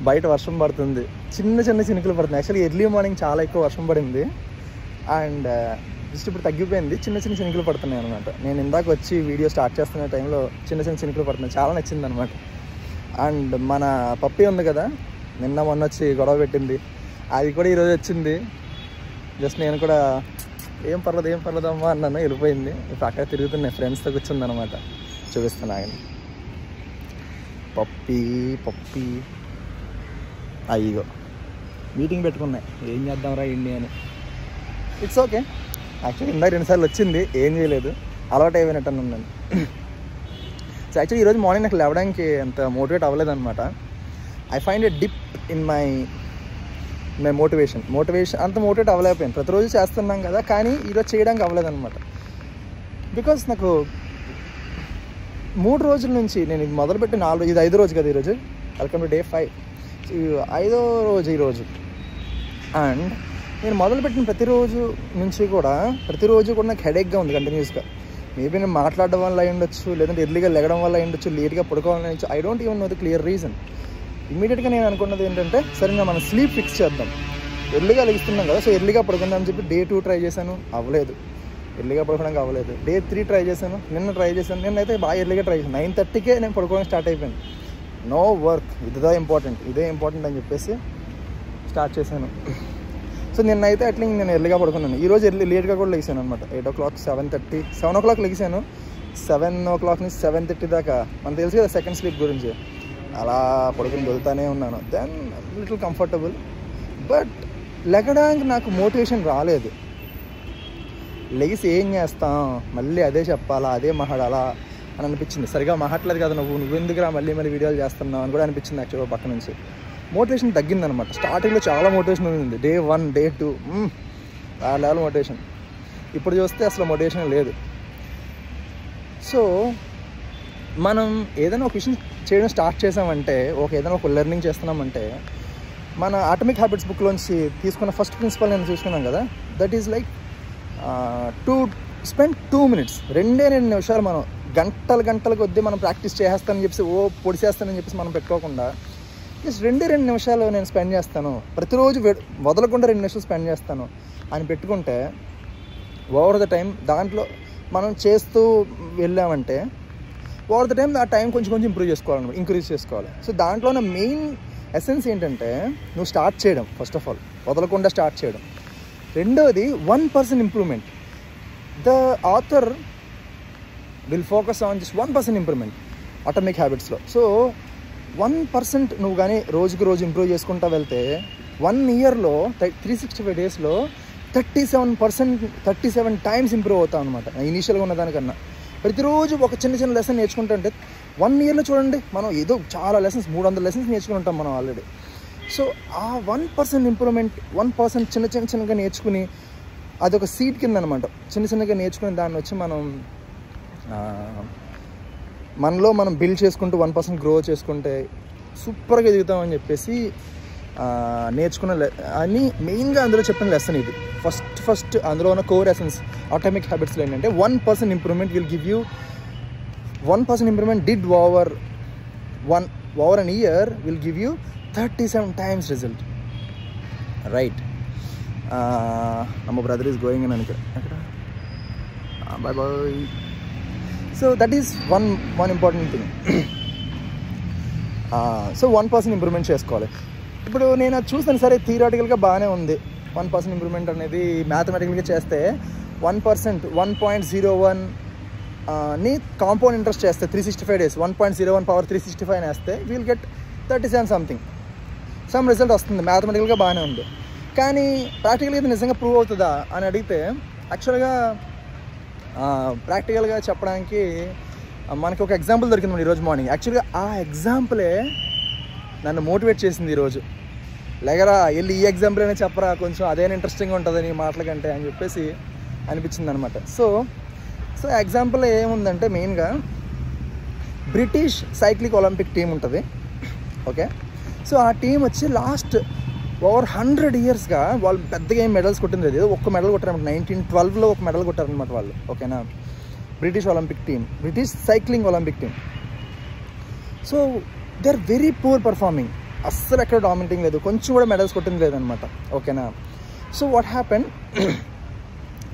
బయట వర్షం పడుతుంది, చిన్న చిన్న చినుకులు పడుతుంది. యాక్చువల్లీ ఎర్లీ మార్నింగ్ చాలా ఎక్కువ వర్షం పడింది అండ్ జస్ట్ ఇప్పుడు తగ్గిపోయింది. చిన్న చిన్న చినుకులు పడుతున్నాయి అనమాట. నేను ఇందాక వచ్చి వీడియో స్టార్ట్ చేస్తున్న టైంలో చిన్న చిన్న చినుకులు పడుతున్నాయి, చాలా నచ్చింది అనమాట. అండ్ మన పప్పి ఉంది కదా, నిన్న మొన్న వచ్చి గొడవ పెట్టింది, అది కూడా ఈరోజు వచ్చింది. జస్ట్ నేను కూడా ఏం పర్లేదు అమ్మా అన్నాను, వెళ్ళిపోయింది. ఇప్పుడు అక్కడ తిరుగుతున్నాయి, ఫ్రెండ్స్తో కూర్చుంది అనమాట. చూపిస్తాను ఆగండి. పప్పి అయ్యో మీటింగ్ పెట్టుకున్నాయి, ఏం చేద్దాంరా ఇండి అని. It's okay. యాక్చువల్లీ ఇందాక 2 సార్లు వచ్చింది, ఏం చేయలేదు, అలవాటు అయిపోయినట్టు ఉన్నాను. సో యాక్చువల్లీ ఈరోజు మార్నింగ్ నాకు లేవడానికి అంత మోటివేట్ అవ్వలేదు అనమాట. I find a dip in my motivation అంత మోటివేట్ అవ్వలేకపోయాను. ప్రతిరోజు చేస్తున్నాం కదా, కానీ ఈరోజు చేయడానికి అవ్వలేదన్నమాట. బికాస్ నాకు 3 రోజుల నుంచి నేను ఇది మొదలుపెట్టి 4 రోజు, ఇది 5వ రోజు కదా ఈరోజు. Welcome to day 5. 5వ రోజు ఈరోజు. అండ్ నేను మొదలుపెట్టిన ప్రతిరోజు కూడా నాకు హెడేక్గా ఉంది కంటిన్యూస్గా. మేబీ నేను మాట్లాడడం వల్ల అయి ఉండొచ్చు, లేదంటే ఎర్లీగా లెగడం వల్ల అయి ఉండొచ్చు, లేట్గా పడుకోవాలని ఉండొచ్చు. I don't even know the clear reason. ఇమీడియట్గా నేను అనుకున్నది ఏంటంటే, సరే మనం స్లీప్ ఫిక్స్ చేద్దాం, ఎర్లీగా లెగుస్తున్నాం కదా, సో ఎర్లీగా పడుకుందాం అని చెప్పి డే 2 ట్రై చేశాను, అవ్వలేదు. ఎర్లీగా పడుకోవడానికి అవ్వలేదు. డే 3 ట్రై చేశాను, నిన్నైతే బాగా ఎర్లీగా ట్రై చేశాను. 9:30కే నేను పడుకోవడానికి స్టార్ట్ అయిపోయాను. నో వర్క్, ఇదే ఇంపార్టెంట్ అని చెప్పేసి స్టార్ట్ చేశాను. సో నిన్నైతే అట్లీస్ట్ నేను ఎర్లీగా పడుకున్నాను. ఈరోజు లేట్గా కూడా లెగిసాను అనమాట. 8 o'clock, 7 o'clock లెగిసాను. 7 o'clock నుంచి 7:30 దాకా మనకు తెలుసు కదా సెకండ్ స్లీప్ గురించి. అలా పడుకుని వెళ్తానే ఉన్నాను. దెన్ లిటిల్ కంఫర్టబుల్, బట్ లెగడానికి నాకు మోటివేషన్ రాలేదు. లెగిసి ఏం చేస్తాం, మళ్ళీ అదే చెప్పాలా, అదే మహాడాలా అని అనిపించింది. సరిగా మహట్లేదు కదా నువ్వు ఎందుకురా మళ్ళీ వీడియోలు చేస్తున్నావు అని కూడా అనిపించింది. యాక్చువల్గా పక్క నుంచి మోటివేషన్ తగ్గిందనమాట. స్టార్టింగ్లో చాలా మోటివేషన్ ఉంది, Day 1, Day 2 ఆ లెవెల్ మోటివేషన్. ఇప్పుడు చూస్తే అసలు మోటివేషన్ లేదు. సో మనం ఏదైనా ఒక విషయం చేయడం స్టార్ట్ చేసామంటే, ఏదైనా ఒక లెర్నింగ్ చేస్తున్నామంటే, మన అటామిక్ హ్యాబిట్స్ బుక్లోంచి తీసుకున్న ఫస్ట్ ప్రిన్సిపల్ నేను చూసుకున్నాం కదా, that is like to spend 2 minutes, 2 నిమిషాలు మనం గంటల కొద్దీ మనం ప్రాక్టీస్ చేసేస్తానని చెప్పేసి పొడిచేస్తానని చెప్పేసి మనం పెట్టుకోకుండా, జస్ట్ 2 నిమిషాలు నేను స్పెండ్ చేస్తాను, ప్రతిరోజు వదలకుండా 2 నిమిషాలు స్పెండ్ చేస్తాను అని పెట్టుకుంటే, ఓవర్ ద టైం దాంట్లో మనం చేస్తూ వెళ్ళామంటే ఓవర్ ద టైం ఆ టైం కొంచెం ఇంక్రీజ్ చేసుకోవాలి. సో దాంట్లో ఉన్న మెయిన్ ఎసెన్స్ ఏంటంటే, నువ్వు స్టార్ట్ చేయడం, ఫస్ట్ ఆఫ్ ఆల్ వదలకుండా స్టార్ట్ చేయడం. రెండోది 1% improvement. The author will focus on just 1% improvement atomic హ్యాబిట్స్లో. సో 1% నువ్వు కానీ రోజు ఇంప్రూవ్ చేసుకుంటూ వెళ్తే 1 yearలో 365 daysలో 37 times ఇంప్రూవ్ అవుతావు అనమాట, ఇనీషియల్గా ఉన్న దానికన్నా. ప్రతిరోజు ఒక చిన్న లెసన్ నేర్చుకుంటుంటే 1 yearలో చూడండి, మనం ఏదో చాలా లెసన్స్ 300 lessons నేర్చుకుని ఉంటాం మనం ఆల్రెడీ. సో ఆ 1% ఇంప్రూవ్మెంట్, 1% చిన్నగా నేర్చుకుని, అదొక సీడ్ కింద అనమాట. చిన్నగా నేర్చుకుని దాన్ని వచ్చి మనలో మనం బిల్డ్ చేసుకుంటూ 1% గ్రో చేసుకుంటే సూపర్గా ఎదుగుతామని చెప్పేసి నేర్చుకున్న అని మెయిన్గా అందులో చెప్పిన లెసన్ ఇది. ఫస్ట్ అందులో ఉన్న కోర్ ఎసెన్స్ అటామిక్ హ్యాబిట్స్లో ఏంటంటే 1% improvement will give you 1% improvement did over an year will give you 37 times result, right? My brother is going in anikka. Bye. So that is one important thing. So 1% improvement చేసుకోవాలి. ఇప్పుడు నేను అది చూస్తాను, సరే థియరాటికల్గా బాగానే ఉంది. 1% improvement అనేది మ్యాథమెటికల్గా చేస్తే 1% 1.01 ని కాంపౌండ్ ఇంట్రెస్ట్ చేస్తే 365 days 1.01 power 365 అని వేస్తే will get 37 something some result వస్తుంది. మ్యాథమెటికల్గా బాగానే ఉంది, కానీ ప్రాక్టికల్గా ఇది నిజంగా ప్రూవ్ అవుతుందా అని అడిగితే, యాక్చువల్గా ప్రాక్టికల్గా చెప్పడానికి మనకి ఒక ఎగ్జాంపుల్ దొరికింది ఈరోజు మార్నింగ్. యాక్చువల్గా ఆ ఎగ్జాంపులే నన్ను మోటివేట్ చేసింది ఈరోజు. లేగరా వెళ్ళి ఈ ఎగ్జాంపుల్ అయినా చెప్పరా, కొంచెం అదేనా ఇంట్రెస్టింగ్గా ఉంటుంది నీ మాటల కంటే అని చెప్పేసి అనిపించింది అనమాట. సో ఎగ్జాంపుల్ ఏముందంటే, మెయిన్గా బ్రిటిష్ సైక్లిక్ ఒలింపిక్ టీం ఉంటుంది, ఓకే. సో ఆ టీం వచ్చి లాస్ట్ ఓవర్ 100 yearsగా వాళ్ళు పెద్దగా ఏం మెడల్స్ కొట్టింది లేదు. ఒక్క మెడల్ కొట్టారనమాట. 1912లో ఒక మెడల్ కొట్టారనమాట వాళ్ళు, ఓకేనా. British Olympic team, British cycling Olympic team. So they are very poor performing. అస్సలు ఎక్కడ డామినేటింగ్ లేదు, కొంచెం కూడా మెడల్స్ కొట్టింది లేదనమాట. ఓకేనా. సో వాట్ హ్యాపెన్,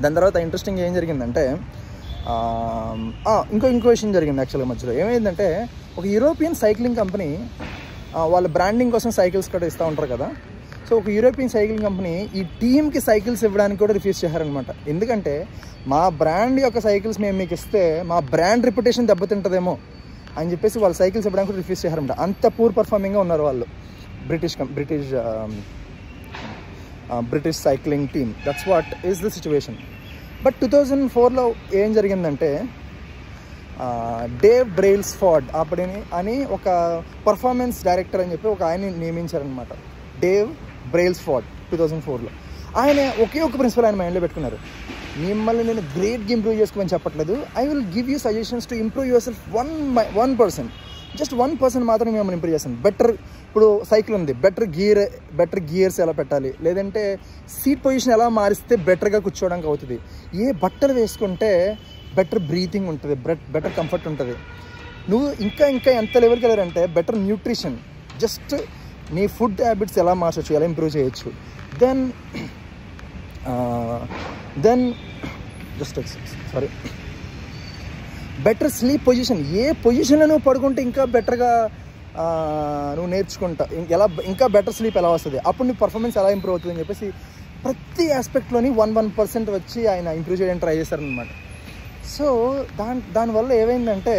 దాని తర్వాత ఇంట్రెస్టింగ్ ఏం జరిగిందంటే ఇంకో విషయం జరిగింది యాక్చువల్గా మధ్యలో. ఏమైందంటే ఒక యూరోపియన్ సైక్లింగ్ కంపెనీ వాళ్ళ బ్రాండింగ్ కోసం సైకిల్స్ కూడా ఇస్తూ ఉంటారు కదా. సో ఒక యూరోపియన్ సైక్లింగ్ కంపెనీ ఈ టీమ్కి సైకిల్స్ ఇవ్వడానికి కూడా రిఫ్యూజ్ చేశారనమాట. ఎందుకంటే మా బ్రాండ్ యొక్క సైకిల్స్ మేము మీకు ఇస్తే మా బ్రాండ్ రెప్యుటేషన్ దెబ్బతింటుందేమో అని చెప్పేసి వాళ్ళు సైకిల్స్ ఇవ్వడానికి కూడా రిఫ్యూజ్ చేశారనమాట. అంత పూర్ పర్ఫార్మింగ్గా ఉన్నారు వాళ్ళు, British cycling team. That's what is the situation. But 2004లో ఏం జరిగిందంటే డేవ్ బ్రెయిల్స్ఫోర్డ్ అని ఒక పర్ఫార్మెన్స్ డైరెక్టర్ అని చెప్పి ఒక ఆయన నియమించారనమాట. డేవ్ బ్రెయిల్స్ఫోర్డ్ 2004లో. ఆయన ఒకే ఒక ప్రిన్సిపల్ ఆయన మైండ్లో పెట్టుకున్నారు. మిమ్మల్ని నేను గ్రేట్గా ఇంప్రూవ్ చేసుకోమని చెప్పట్లేదు, I will give you suggestions to improve your self 1%, just 1% మాత్రం మిమ్మల్ని ఇంప్రూవ్ చేస్తాను. బెటర్, ఇప్పుడు సైకిల్ ఉంది, బెటర్ గియర్స్ ఎలా పెట్టాలి, లేదంటే సీట్ పొజిషన్ ఎలా మారిస్తే బెటర్గా కూర్చోవడానికి అవుతుంది, ఏ బట్టలు వేసుకుంటే బెటర్ బ్రీతింగ్ ఉంటుంది, బెటర్ కంఫర్ట్ ఉంటుంది. నువ్వు ఇంకా ఎంత లెవెల్కి వెళ్ళారంటే బెటర్ న్యూట్రిషన్, జస్ట్ నీ ఫుడ్ హ్యాబిట్స్ ఎలా మార్చవచ్చు, ఎలా ఇంప్రూవ్ చేయొచ్చు. దెన్ బెటర్ స్లీప్ పొజిషన్, ఏ పొజిషన్లో నువ్వు పడుకుంటే ఇంకా బెటర్గా నువ్వు నేర్చుకుంటా, ఇంకా బెటర్ స్లీప్ ఎలా వస్తుంది, అప్పుడు నీ పర్ఫార్మెన్స్ ఎలా ఇంప్రూవ్ అవుతుంది అని చెప్పేసి ప్రతి ఆస్పెక్ట్లోని 1% వచ్చి ఆయన ఇంప్రూవ్ చేయడానికి ట్రై చేశారనమాట. సో దానివల్ల ఏమైందంటే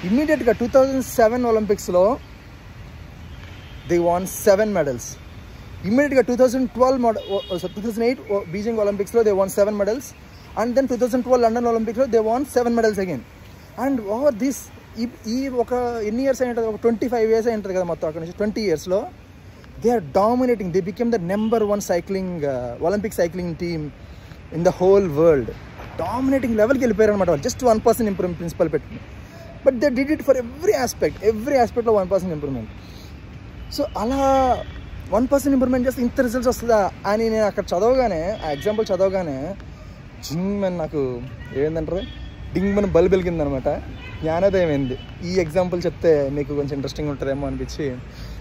ఇమ్మీడియట్గా 2007 ఒలింపిక్స్లో దే వాన్ 7 మెడల్స్. ఇమ్మీడియట్గా 2008 బీజింగ్ ఒలింపిక్స్లో they won 7 medals. And then 2012 London ఒలింపిక్స్లో they won 7 medals again. And over this ఈ ఒక ఎన్ని ఇయర్స్ అయి ఉంటుంది, ఒక 25 years అయి ఉంటుంది కదా మొత్తం. అక్కడ నుంచి 20 yearsలో they are dominating. They became the number 1 cycling olympic cycling team in the whole world. Dominating లెవెల్కి వెళ్ళిపోయారు అనమాట వాళ్ళు, జస్ట్ 1% ఇంప్రూవ్మెంట్ ప్రిన్సిపల్ పెట్టుకుని. But they did it for every ఆస్పెక్ట్లో 1% ఇంప్రూవ్మెంట్. సో అలా 1% ఇంప్రూవ్మెంట్ చేస్తే ఇంత రిజల్ట్స్ వస్తుందా అని నేను అక్కడ చదవగానే, ఆ ఎగ్జాంపుల్ చదవగానే జింగ్ నాకు ఏంటంటారు, డింగ్ మన బల్బ్ వెలిగిందనమాట, జ్ఞానోదయం అయింది. ఈ ఎగ్జాంపుల్ చెప్తే మీకు కొంచెం ఇంట్రెస్టింగ్ ఉంటుందేమో అనిపించి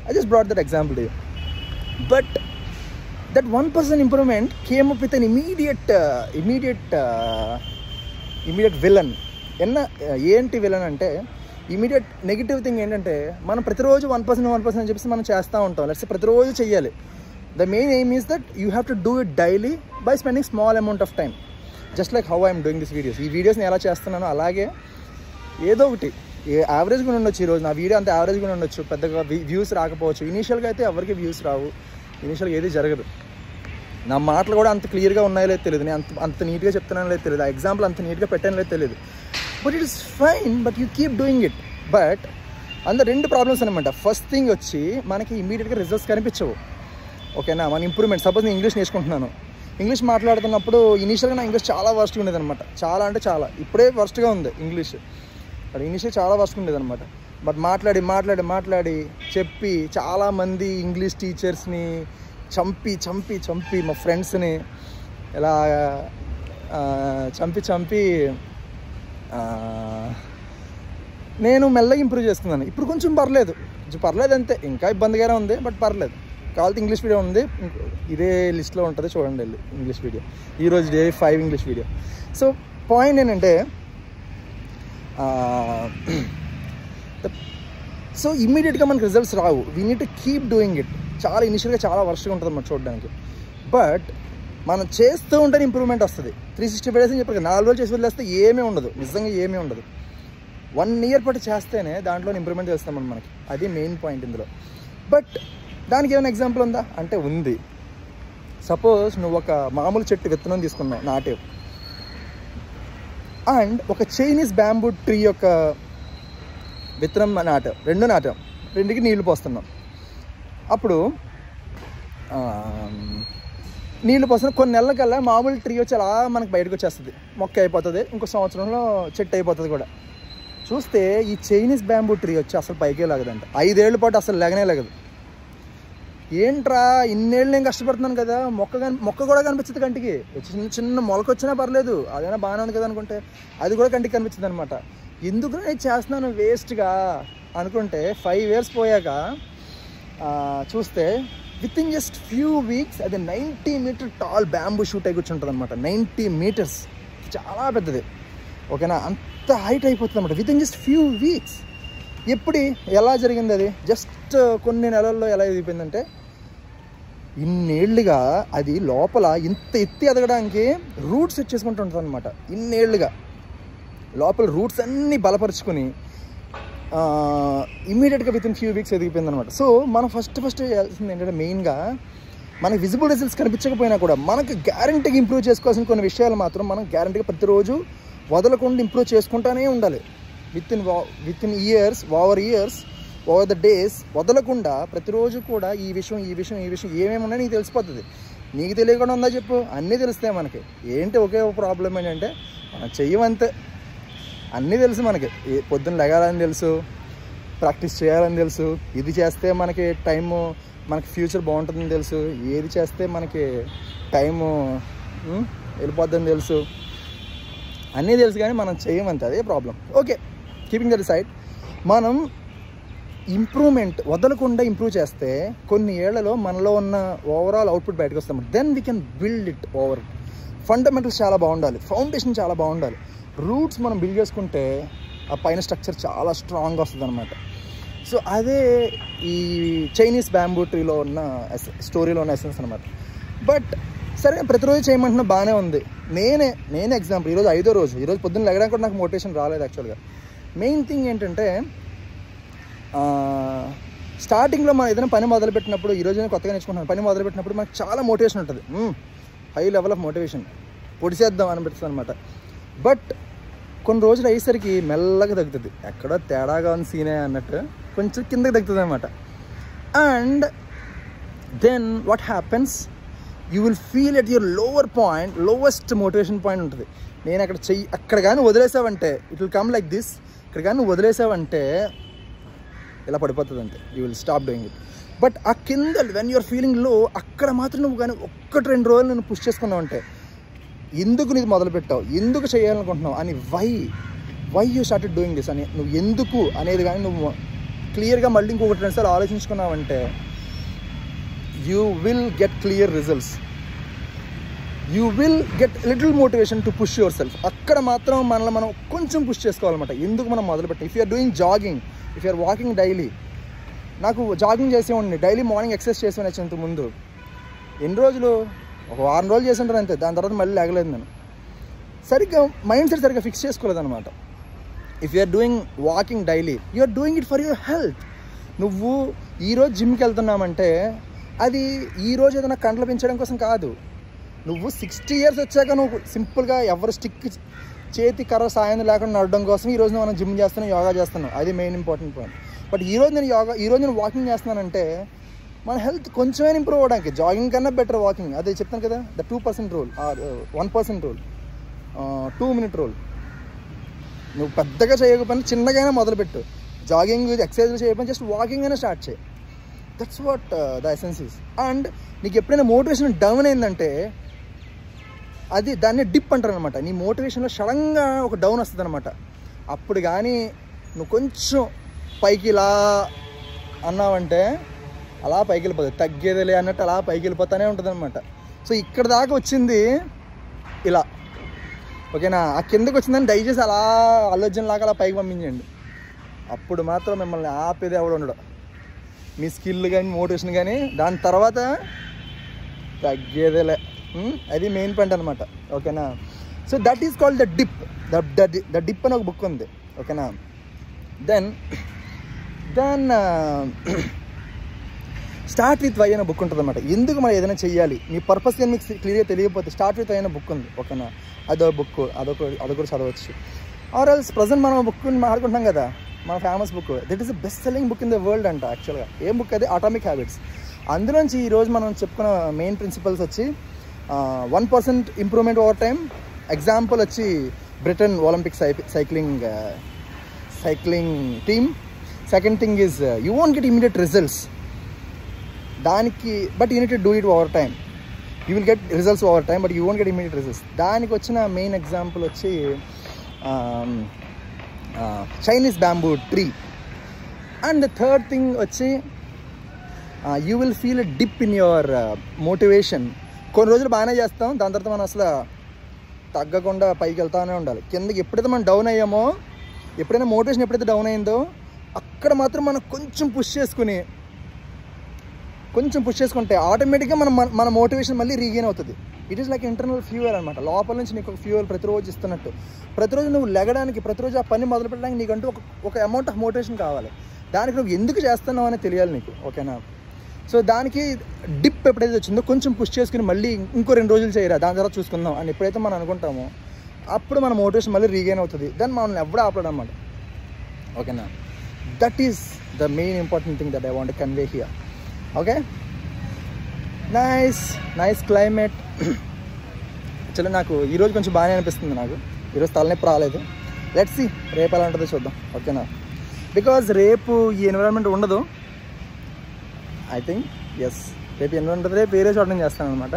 I just brought that example to you. But that 1% improvement came up with an immediate villain. ఏంటి విలన్ అంటే ఇమీడియట్ నెగిటివ్ థింగ్ ఏంటంటే మనం ప్రతిరోజు 1% అని చెప్పేసి మనం చేస్తూ ఉంటాం. లెట్స్ ప్రతిరోజు చెయ్యాలి. The main aim is that you have to do it daily by spending small amount of time, just like how I'm doing this videos. ఈ వీడియోస్ని ఎలా చేస్తున్నానో అలాగే ఏదో ఒకటి యావరేజ్గా ఉండొచ్చు. ఈరోజు నా వీడియో అంత యావరేజ్గా ఉండొచ్చు, పెద్దగా వ్యూస్ రాకపోవచ్చు. ఇనీషియల్గా అయితే ఎవరికి వ్యూస్ రావు, ఇనీషియల్గా ఏది జరగదు. నా మాటలు కూడా అంత క్లియర్గా ఉన్నాయో లేదు తెలియదు, నేను అంత నీట్గా చెప్తున్నానో లేదు తెలియదు, ఆ ఎగ్జాంపుల్ అంత నీట్గా పెట్టానో లేదు తెలియదు. But it is fine, but you keep doing it. But అందులో 2 ప్రాబ్లమ్స్ అనమాట. ఫస్ట్ థింగ్ వచ్చి మనకి ఇమీడియట్గా రిజల్ట్స్ కనిపించవు. ఓకేనా. మన ఇంప్రూవ్మెంట్, సపోజ్ నేను ఇంగ్లీష్ నేర్చుకుంటున్నాను, ఇంగ్లీష్ మాట్లాడుతున్నప్పుడు ఇనీషియల్గా నా ఇంగ్లీష్ చాలా వర్స్ట్గా ఉండేది అనమాట. చాలా అంటే చాలా, ఇప్పుడే వర్స్ట్గా ఉంది ఇంగ్లీష్, బట్ ఇనీషియల్ చాలా వర్స్ట్గా ఉండేది అనమాట. బట్ మాట్లాడి చెప్పి చాలామంది ఇంగ్లీష్ టీచర్స్ని చంపి మా ఫ్రెండ్స్ని ఇలా చంపి నేను మెల్లగా ఇంప్రూవ్ చేసుకున్నాను. ఇప్పుడు కొంచెం పర్లేదు అంతే, ఇంకా ఇబ్బందిగానే ఉంది, బట్ పర్లేదు. కావాలంటే ఇంగ్లీష్ వీడియో ఉంది, ఇదే లిస్ట్లో ఉంటుంది, చూడండి వెళ్ళి ఇంగ్లీష్ వీడియో. ఈరోజు Day 5 English video. So point ఏంటంటే సో ఇమ్మీడియట్గా మనకు results Rao. We need to keep doing it. చాలా ఇనిషియల్గా చాలా వర్షంగా ఉంటుంది మనం చూడడానికి, బట్ మనం చేస్తూ ఉంటేనే ఇంప్రూవ్మెంట్ వస్తుంది. 365 days అని చెప్పారు, 4 రోజులు చేసి వదిలేస్తే ఏమీ ఉండదు, నిజంగా ఏమీ ఉండదు. 1 year పాటు చేస్తేనే దాంట్లో ఇంప్రూవ్మెంట్ చేస్తాం మనకి. అది మెయిన్ పాయింట్ ఇందులో. బట్ దానికి ఏమైనా ఎగ్జాంపుల్ ఉందా అంటే ఉంది. సపోజ్ నువ్వు ఒక మామూలు చెట్టు విత్తనం తీసుకున్నావు, నాటే, అండ్ ఒక చైనీస్ బ్యాంబూ ట్రీ యొక్క విత్తనం నాటాం, రెండుకి నీళ్లు పోస్తున్నాం. అప్పుడు నీళ్లు పోస్తున్న కొన్ని నెలల కల్లా మామూలు ట్రీ వచ్చి అలా మనకు బయటకు వచ్చేస్తుంది, మొక్క అయిపోతుంది, ఇంకో సంవత్సరంలో చెట్టు అయిపోతుంది కూడా. చూస్తే ఈ చైనీస్ బ్యాంబూ ట్రీ వచ్చి అసలు పైకే లాగదంట. 5 ఏళ్ల పాటు అసలు లేగదు. ఏంట్రా ఇన్నేళ్ళు నేను కష్టపడుతున్నాను కదా, మొక్క కూడా కనిపించదు కంటికి. చిన్న మొలక వచ్చినా పర్లేదు, అదైనా బాగానే ఉంది కదా అనుకుంటే అది కూడా కంటికి కనిపించదు అనమాట. ఎందుకు నేను చేస్తున్నాను వేస్ట్గా అనుకుంటే 5 years పోయాక చూస్తే with in just few weeks అది 90 మీటర్ టాల్ బ్యాంబూ షూట్ అయి కూర్చుంటుంది అనమాట. 90 మీటర్స్, చాలా పెద్దది. ఓకేనా, అంత హైట్ అయిపోతుంది అనమాట with in just few weeks. ఎలా జరిగింది అది? జస్ట్ కొన్ని నెలల్లో ఎలా ఎదిగిపోయిందంటే, ఇన్నేళ్లుగా అది లోపల ఇంత ఎత్తి ఎదగడానికి రూట్స్ సెట్ చేసుకుంటూ ఉంటుంది అనమాట. ఇన్నేళ్లుగా లోపల రూట్స్ అన్నీ బలపరుచుకొని ఇమ్మీడియట్గా విత్ ఇన్ ఫ్యూ వీక్స్ ఎదిగిపోయింది అనమాట. సో మనం ఫస్ట్ చేయాల్సింది ఏంటంటే, మెయిన్గా మనకి విజిబుల్ రిజల్ట్స్ కనిపించకపోయినా కూడా మనకు గ్యారంటీగా ఇంప్రూవ్ చేసుకోవాల్సిన కొన్ని విషయాలు మాత్రం మనం గ్యారంటీగా ప్రతిరోజు వదలకుండా ఇంప్రూవ్ చేసుకుంటూనే ఉండాలి. With in years over the days వదలకుండా ప్రతిరోజు కూడా ఈ విషయం ఏమేమి ఉన్నాయో నీకు తెలిసిపోతుంది. నీకు తెలియకుండా ఉందా చెప్పు? అన్నీ తెలుస్తాయి మనకి. ఏంటి ఒకే ప్రాబ్లం ఏంటంటే, మనం చెయ్యమంతే. అన్నీ తెలుసు మనకి. పొద్దున్న లెగాలని తెలుసు, ప్రాక్టీస్ చేయాలని తెలుసు, ఇది చేస్తే మనకి టైము, మనకి ఫ్యూచర్ బాగుంటుందని తెలుసు, ఏది చేస్తే మనకి టైము వెళ్ళిపోద్దని తెలుసు, అన్నీ తెలుసు, కానీ మనం చేయమంతే. అదే problem. Okay, keeping that side, మనం ఇంప్రూవ్మెంట్ వదలకుండా ఇంప్రూవ్ చేస్తే కొన్ని ఏళ్లలో మనలో ఉన్న ఓవరాల్ అవుట్పుట్ బయటకు వస్తాం. Then we can build it over. Fundamentals చాలా బాగుండాలి, ఫౌండేషన్ చాలా బాగుండాలి. రూట్స్ మనం బిల్డ్ చేసుకుంటే ఆ పైన స్ట్రక్చర్ చాలా స్ట్రాంగ్గా వస్తుంది అనమాట. సో అదే ఈ చైనీస్ బ్యాంబూ ట్రీలో ఉన్న స్టోరీలో ఉన్న ఎసెన్స్ అనమాట. బట్ సరే, ప్రతిరోజు చేయమంటున్నా బాగానే ఉంది. నేనే ఎగ్జాంపుల్, ఈరోజు 5వ రోజు. ఈరోజు పొద్దున్న లెగడానికి కూడా నాకు మోటివేషన్ రాలేదు యాక్చువల్గా. మెయిన్ థింగ్ ఏంటంటే, స్టార్టింగ్లో మనం ఏదైనా పని మొదలుపెట్టినప్పుడు, ఈరోజు నేను కొత్తగా నేర్చుకుంటున్నాను, పని మొదలుపెట్టినప్పుడు మనకు చాలా మోటివేషన్ ఉంటుంది. హై లెవెల్ ఆఫ్ మోటివేషన్, పొడిచేద్దాం అనిపిస్తుంది అనమాట. బట్ కొన్ని రోజులు అయ్యేసరికి మెల్లగా తగ్గుతుంది. ఎక్కడో తేడాగా ఉంది సీనే అన్నట్టు కొంచెం కిందకి తగ్గుతుంది అనమాట. And then what happens, you will feel at your lowest motivation point ఉంటుంది. నేను అక్కడ కానీ వదిలేసావంటే it will come like this. ఇక్కడ కానీ నువ్వు వదిలేసావంటే ఇలా పడిపోతుంది అంతే. You will stop doing it. But ఆ కింద వెన్ యూఆర్ ఫీలింగ్ లో, అక్కడ మాత్రం నువ్వు కానీ 1-2 రోజులు నేను పుష్ చేసుకున్నావు అంటే, ఎందుకు నీది మొదలుపెట్టావు, ఎందుకు చేయాలనుకుంటున్నావు అని, why you started doing this అని, నువ్వు ఎందుకు అనేది కానీ నువ్వు క్లియర్గా మళ్ళీ ఇంకొకటి 2 సార్లు ఆలోచించుకున్నావంటే, you will get clear results. You will get little motivation to push yourself. అక్కడ మాత్రం మనల్ని మనం కొంచెం పుష్ చేసుకోవాలన్నమాట. ఎందుకు మనం మొదలుపెట్టాం? If you're doing jogging, if you're walking daily, నాకు జాగింగ్ చేసేవాడిని, డైలీ మార్నింగ్ ఎక్సర్సైజ్ చేసేవాడిని. ఇంత ముందు ఎన్ని రోజులు, ఒక 1 వారం రోజులు చేసి ఉంటాను అంతే. దాని తర్వాత మళ్ళీ లేగలేదు నేను. సరిగ్గా మైండ్ సెట్ సరిగ్గా ఫిక్స్ చేసుకోలేదు అనమాట. If you're doing walking daily, you're doing it for your health. నువ్వు ఈరోజు జిమ్కి వెళ్తున్నామంటే అది ఈరోజు ఏదైనా కండలు పెంచడం కోసం కాదు. నువ్వు 60 years వచ్చాక నువ్వు సింపుల్గా ఎవరు స్టిక్ చేతి కర్ర సాయం లేకుండా నడవడం కోసం ఈరోజు మనం జిమ్ చేస్తున్నాం, యోగా చేస్తున్నాం. అది మెయిన్ ఇంపార్టెంట్ పాయింట్. బట్ ఈరోజు నేను వాకింగ్ చేస్తున్నానంటే మన హెల్త్ కొంచెమైనా ఇంప్రూవ్ అవ్వడానికి, జాగింగ్ కన్నా బెటర్ వాకింగ్. అదే చెప్తాను కదా, the 2% rule, 1% rule, 2-minute rule. నువ్వు పెద్దగా చేయకపోయినా చిన్నగైనా మొదలుపెట్టు. జాగింగ్ ఎక్సర్సైజ్లు చేయకపోయినా జస్ట్ వాకింగ్ అయినా స్టార్ట్ చేయి. That's what the essence is. And నీకు ఎప్పుడైనా మోటివేషన్ డౌన్ అయిందంటే, దాన్ని డిప్ అంటారు అనమాట. నీ మోటివేషన్లో సడన్గా ఒక డౌన్ వస్తుంది అనమాట. అప్పుడు కానీ నువ్వు కొంచెం పైకి ఇలా అన్నావంటే అలా పైకి వెళ్ళిపోతుంది. తగ్గేదిలే అన్నట్టు అలా పైకి వెళ్ళిపోతానే ఉంటుంది అనమాట. సో ఇక్కడ దాకా వచ్చింది ఇలా, ఓకేనా? ఆ కిందకి వచ్చిందని దయచేసి అలా ఆలోచనలాగా అలా పైకి పంపించండి. అప్పుడు మాత్రం మిమ్మల్ని ఆపేది ఎవడు ఉండడు. మీ స్కిల్ కానీ మోటివేషన్ కానీ దాని తర్వాత తగ్గేదేలే. అది మెయిన్ పాయింట్ అనమాట, ఓకేనా? So that is called the dip. The dip అని ఒక బుక్ ఉంది, ఓకేనా? దెన్ స్టార్ట్ విత్ వై అనే బుక్ ఉంటుంది అనమాట. ఎందుకు మనం ఏదైనా చెయ్యాలి, మీ పర్పస్ కానీ మీకు క్లియర్గా తెలియకపోతే స్టార్ట్ విత్ వై అనే బుక్ ఉంది, ఓకేనా? అదో బుక్, అదొకటి చదవచ్చు. ఆర్ ఎల్స్ ప్రజెంట్ మనం బుక్ మాట్లాడుకుంటున్నాం కదా, మన famous book, that is the best selling book in the world అంట యాక్చువల్గా. ఏం బుక్ అది? Atomic habits. అందులోంచి ఈరోజు మనం చెప్పుకున్న మెయిన్ ప్రిన్సిపల్స్ వచ్చి 1% ఇంప్రూవ్మెంట్ ఓవర్ టైం. ఎగ్జాంపుల్ వచ్చి Britain Olympic cycling team. Second thing is you won't get immediate results దానికి, but you need to do it over time. You will get results over time, but you won't get immediate results. దానికి వచ్చిన main example వచ్చి Chinese bamboo tree. And the third thing వచ్చి you will feel a dip in your motivation. కొన్ని రోజులు బాగానే చేస్తాం, దాని తర్వాత మనం అసలు తగ్గకుండా పైకి వెళ్తానే ఉండాలి. కిందకి ఎప్పుడైతే మనం డౌన్ అయ్యామో, ఎప్పుడైనా మోటివేషన్ ఎప్పుడైతే డౌన్ అయిందో అక్కడ మాత్రం మనం కొంచెం పుష్ చేసుకుంటే ఆటోమేటిక్గా మన మోటివేషన్ మళ్ళీ రీగెయిన్ అవుతుంది. It is like internal fuel అనమాట. లోపల నుంచి నీకు ఒక ఫ్యూయల్ ప్రతిరోజు ఇస్తున్నట్టు. ప్రతిరోజు నువ్వు లెగడానికి, ప్రతిరోజు ఆ పని మొదలు పెట్టడానికి నీకంటూ ఒక అమౌంట్ ఆఫ్ మోటివేషన్ కావాలి. దానికి నువ్వు ఎందుకు చేస్తున్నావు అని తెలియాలి నీకు, ఓకేనా? సో దానికి డిప్ ఎప్పుడైతే వచ్చిందో కొంచెం పుష్ చేసుకుని మళ్ళీ ఇంకో 2 రోజులు చేయరా, దాని తర్వాత చూసుకుందాం అని ఎప్పుడైతే మనం అనుకుంటామో అప్పుడు మన మోటివేషన్ మళ్ళీ రీగెయిన్ అవుతుంది. దాన్ని మనల్ని ఎవడో ఆపడం అన్నమాట, ఓకేనా? That is the main important thing that I want convey here. Okay, nice climate. Actually నాకు ఈరోజు కొంచెం బాగానే అనిపిస్తుంది. నాకు ఈరోజు తలనొప్పి రాలేదు. లెట్స్ సీ రేపు ఎలా ఉంటుందో చూద్దాం, ఓకేనా? బికాజ్ రేపు ఈ ఎన్విరాన్మెంట్ ఉండదు, ఐ థింక్. ఎస్, రేపు ఎన్విరాన్మెంట్ రేపు వేరే చోట నేను చేస్తాను అనమాట.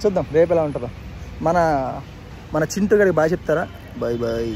చూద్దాం రేపు ఎలా ఉంటుందో. మన చింటూ గారికి బాగా చెప్తారా? బాయ్.